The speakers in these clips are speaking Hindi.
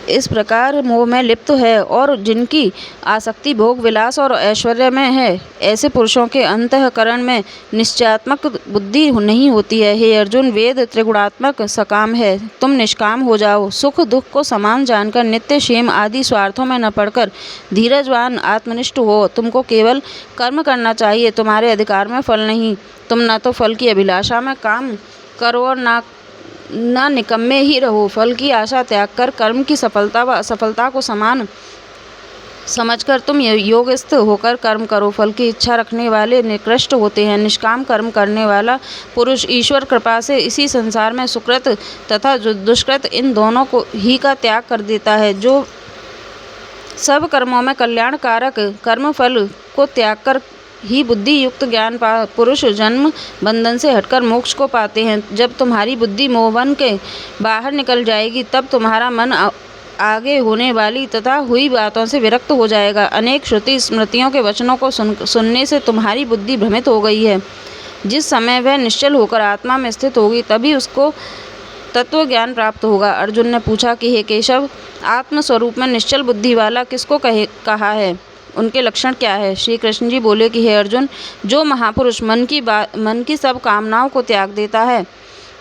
इस प्रकार मोह में लिप्त है और जिनकी आसक्ति भोग विलास और ऐश्वर्य में है, ऐसे पुरुषों के अंतःकरण में निश्चयात्मक बुद्धि नहीं होती है। हे अर्जुन, वेद त्रिगुणात्मक सकाम है, तुम निष्काम हो जाओ। सुख दुख को समान जानकर नित्य क्षेम आदि स्वार्थों में न पड़कर धीरजवान आत्मनिष्ठ हो। तुमको केवल कर्म करना चाहिए, तुम्हारे अधिकार में फल नहीं। तुम न तो फल की अभिलाषा में काम करो और न निकम्मे ही रहो। फल की आशा त्याग कर कर्म की सफलता व असफलता को समान समझकर तुम योगस्थ होकर कर्म करो। फल की इच्छा रखने वाले निकृष्ट होते हैं। निष्काम कर्म करने वाला पुरुष ईश्वर कृपा से इसी संसार में सुकृत तथा दुष्कृत इन दोनों को ही का त्याग कर देता है। जो सब कर्मों में कल्याणकारक कर्मफल को त्याग कर ही बुद्धि युक्त ज्ञान पुरुष जन्म बंधन से हटकर मोक्ष को पाते हैं। जब तुम्हारी बुद्धि मोहबन के बाहर निकल जाएगी, तब तुम्हारा मन आगे होने वाली तथा हुई बातों से विरक्त हो जाएगा। अनेक श्रुति स्मृतियों के वचनों को सुनने से तुम्हारी बुद्धि भ्रमित हो गई है। जिस समय वह निश्चल होकर आत्मा में स्थित होगी, तभी उसको तत्व ज्ञान प्राप्त होगा। अर्जुन ने पूछा कि हे केशव, आत्मस्वरूप में निश्चल बुद्धि वाला किसको कहा है? उनके लक्षण क्या है? श्री कृष्ण जी बोले कि हे अर्जुन, जो महापुरुष मन की सब कामनाओं को त्याग देता है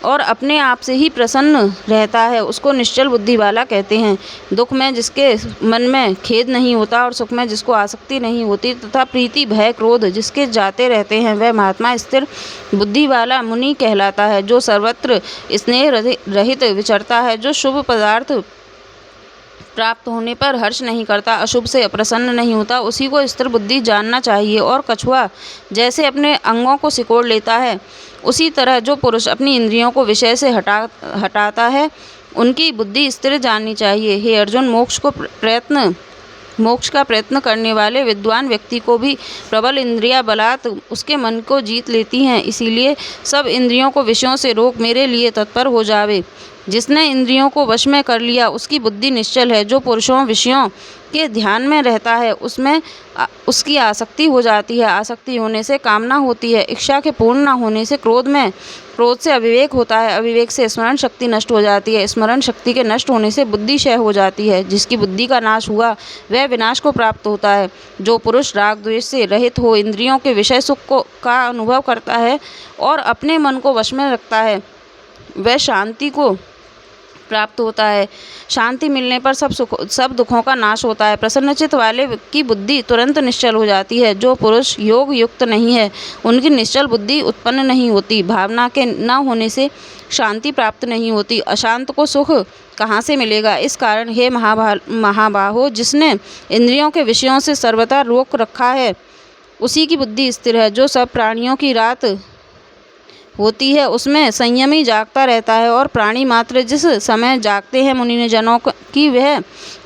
और अपने आप से ही प्रसन्न रहता है, उसको निश्चल बुद्धि वाला कहते हैं। दुख में जिसके मन में खेद नहीं होता और सुख में जिसको आसक्ति नहीं होती तथा प्रीति भय क्रोध जिसके जाते रहते हैं, वह महात्मा स्थिर बुद्धि वाला मुनि कहलाता है। जो सर्वत्र स्नेह रहित विचरता है, जो शुभ पदार्थ प्राप्त होने पर हर्ष नहीं करता, अशुभ से अप्रसन्न नहीं होता, उसी को स्थिर बुद्धि जानना चाहिए। और कछुआ जैसे अपने अंगों को सिकोड़ लेता है, उसी तरह जो पुरुष अपनी इंद्रियों को विषय से हटाता है, उनकी बुद्धि स्थिर जाननी चाहिए। हे अर्जुन, मोक्ष का प्रयत्न करने वाले विद्वान व्यक्ति को भी प्रबल इंद्रियां बलात् उसके मन को जीत लेती हैं। इसीलिए सब इंद्रियों को विषयों से रोक मेरे लिए तत्पर हो जावे। जिसने इंद्रियों को वश में कर लिया, उसकी बुद्धि निश्चल है। जो पुरुषों विषयों के ध्यान में रहता है, उसमें उसकी आसक्ति हो जाती है। आसक्ति होने से कामना होती है। इच्छा के पूर्ण न होने से क्रोध से अविवेक होता है। अविवेक से स्मरण शक्ति नष्ट हो जाती है। स्मरण शक्ति के नष्ट होने से बुद्धि क्षय हो जाती है। जिसकी बुद्धि का नाश हुआ, वह विनाश को प्राप्त होता है। जो पुरुष राग द्वेष से रहित हो इंद्रियों के विषय सुख का अनुभव करता है और अपने मन को वश में रखता है, वह शांति को प्राप्त होता है। शांति मिलने पर सब दुखों का नाश होता है। प्रसन्नचित्त वाले की बुद्धि तुरंत निश्चल हो जाती है। जो पुरुष योग युक्त नहीं है, उनकी निश्चल बुद्धि उत्पन्न नहीं होती। भावना के न होने से शांति प्राप्त नहीं होती। अशांत को सुख कहाँ से मिलेगा? इस कारण हे महाबाहो, जिसने इंद्रियों के विषयों से सर्वथा रोक रखा है, उसी की बुद्धि स्थिर है। जो सब प्राणियों की रात होती है, उसमें संयमी जागता रहता है और प्राणी मात्र जिस समय जागते हैं मुनिजनों की वह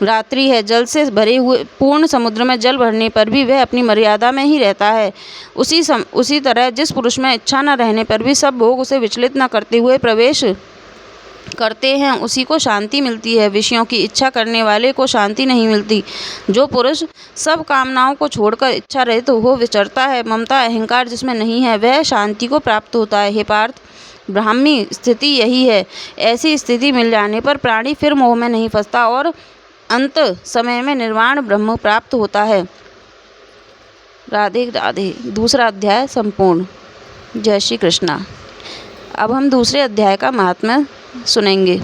रात्रि है। जल से भरे हुए पूर्ण समुद्र में जल भरने पर भी वह अपनी मर्यादा में ही रहता है। उसी तरह जिस पुरुष में इच्छा न रहने पर भी सब भोग उसे विचलित न करते हुए प्रवेश करते हैं, उसी को शांति मिलती है। विषयों की इच्छा करने वाले को शांति नहीं मिलती। जो पुरुष सब कामनाओं को छोड़कर इच्छा रहित हो विचरता है, ममता अहंकार जिसमें नहीं है, वह शांति को प्राप्त होता है। हे पार्थ, ब्राह्मी स्थिति यही है। ऐसी स्थिति मिल जाने पर प्राणी फिर मोह में नहीं फंसता और अंत समय में निर्वाण ब्रह्म प्राप्त होता है। राधे राधे। दूसरा अध्याय संपूर्ण। जय श्री कृष्णा। अब हम दूसरे अध्याय का महात्म्य सुनेंगे।